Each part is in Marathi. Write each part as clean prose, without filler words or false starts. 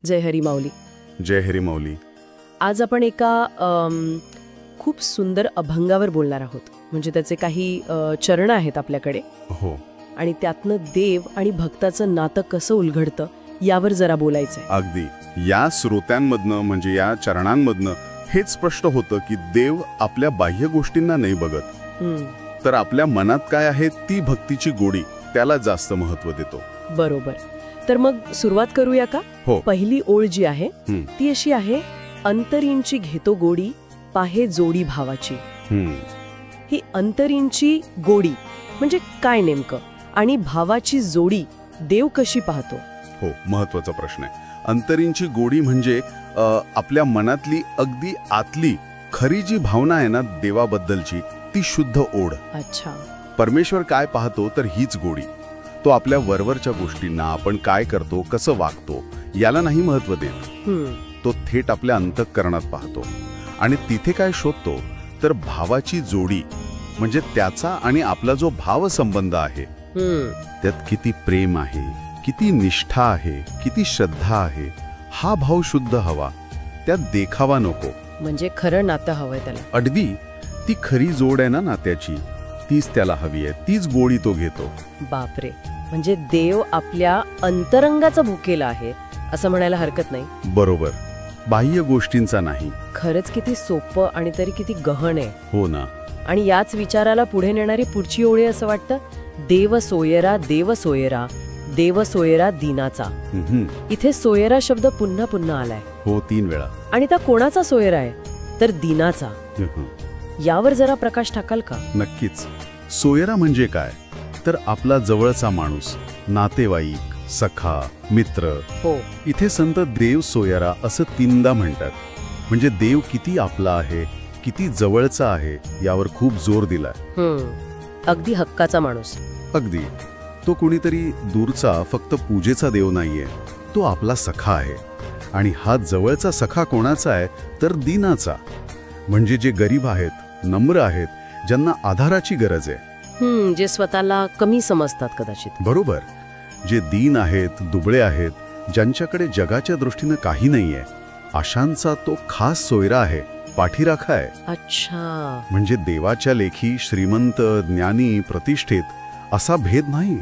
जय हरी माऊली. जय हरी माऊली. आज आपण एका खूप सुंदर अभंगावर बोलणार आहोत. म्हणजे त्याचे काही चरण आहेत आपल्याकडे. हो. आणि त्यातनं देव आणि भक्ताचं नातं कसं उलगडतं यावर जरा बोलायचंय. अगदी. या श्रोत्यांमधनं म्हणजे या चरणांमधनं हेच स्पष्ट होतं की देव आपल्या बाह्य गोष्टींना नाही बघत, तर आपल्या मनात काय आहे ती भक्तीची गोडी, त्याला जास्त महत्व देतो. बरोबर. तर मग सुरुवात करूया का? हो. पहिली ओळ जी आहे ती अशी आहे, अंतरींची घेतो गोडी पाहे जोडी भावाची. ही अंतरींची गोडी म्हणजे काय नेमकं, आणि भावाची जोडी देव कशी पाहतो? हो, महत्वाचा प्रश्न आहे. अंतरींची गोडी म्हणजे आपल्या मनातली अगदी आतली खरी जी भावना आहे ना देवाबद्दलची, ती शुद्ध ओढ. अच्छा. परमेश्वर काय पाहतो तर हीच गोडी. तो आपल्या वरवरच्या गोष्टींना, आपण काय करतो, कसं वागतो, याला नाही महत्व देत. तो थेट आपल्या अंतःकरणात पाहतो. आणि तिथे काय शोधतो तर भावाची जोडी, म्हणजे त्याचा आणि आपला जो भावसंबंध आहे त्यात किती प्रेम आहे, किती निष्ठा आहे, किती श्रद्धा आहे. हा भाव शुद्ध हवा, त्यात देखावा नको. म्हणजे खरं नातं हवंय त्याला. अगदी. ती खरी जोड आहे ना नात्याची, तीच त्याला हवी आहे, तीच गोडी तो घेतो. बापरे. म्हणजे देव आपल्या अंतरंगाचा भुकेला आहे असं म्हणायला हरकत नाही. बरोबर. बाह्य गोष्टींचा नाही. खरंच किती सोपं आणि तरी किती गहन आहे. हो ना. आणि याच विचाराला पुढे नेणारी पुढची ओळी असं वाटतं, देव सोयरा देव सोयरा देव सोयरा दीनाचा. इथे सोयरा शब्द पुन्हा पुन्हा आलाय. हो, 3 वेळा. आणि त्या कोणाचा सोयरा आहे तर दीनाचा. यावर जरा प्रकाश टाकाल का? नक्कीच. सोयरा म्हणजे काय तर आपला जवळचा माणूस, नातेवाईक, सखा, मित्र. हो. इथे संत देव सोयरा असं 3दा म्हणतात. म्हणजे देव किती आपला आहे, किती जवळचा आहे यावर खूप जोर दिलाय. अगदी हक्काचा माणूस. अगदी. तो कोणीतरी दूरचा फक्त पूजेचा देव नाहीये, तो आपला सखा आहे. आणि हा जवळचा सखा कोणाचा आहे तर दीनाचा. म्हणजे जे गरीब आहेत, नम्र आहेत, ज्यांना आधाराची गरज आहे. जे स्वतःला कमी समजतात कदाचित. बरोबर. जे दीन आहेत, दुबळे आहेत, ज्यांच्याकडे जगाच्या दृष्टीनं काही नाहीये, अशांचा तो खास सोयरा आहे, पाठीराखा आहे. अच्छा. म्हणजे देवाच्या लेखी श्रीमंत, ज्ञानी, प्रतिष्ठित असा भेद नाही.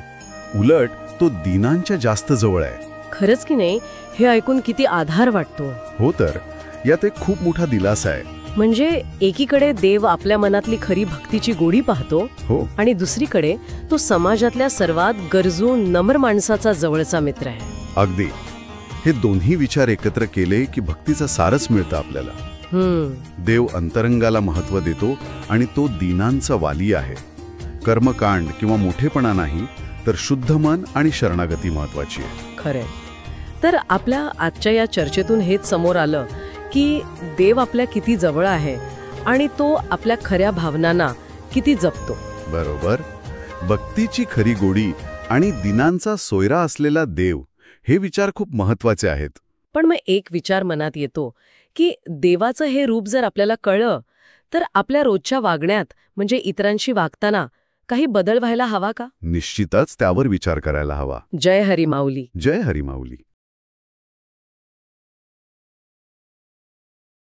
उलट तो दीनांच्या जास्त जवळ आहे. खरंच की नाही? हे ऐकून किती आधार वाटतो. हो, तर यात एक खूप मोठा दिलासा आहे. म्हणजे एकीकडे देव आपल्या मनातली खरी भक्तीची गोडी पाहतो. हो. आणि दुसरीकडे तो समाजातल्या सर्वात गरजू नम्र माणसाचा जवळचा मित्र आहे. अगदी. हे दोन्ही विचार एकत्र केले की भक्तीचा सारच मिळतं आपल्याला. देव अंतरंगाला महत्व देतो आणि तो दीनांचा वाली आहे. कर्मकांड किंवा मोठेपणा नाही, तर शुद्ध मन आणि शरणागती महत्वाची आहे. खरंय. तर आपल्या आजच्या या चर्चेतून हेच समोर आलं की देव आपल्या किती जवळ आहे आणि तो आपल्या खऱ्या भावनांना किती जपतो. बरोबर. भक्तीची खरी गोडी आणि दिनांचा सोयरा असलेला देव, हे विचार खूप महत्वाचे आहेत. पण मग एक विचार मनात येतो की देवाचं हे रूप जर आपल्याला कळलं तर आपल्या रोजच्या वागण्यात, म्हणजे इतरांशी वागताना काही बदल व्हायला हवा का? निश्चितच त्यावर विचार करायला हवा. जय हरी माऊली. जय हरी माऊली.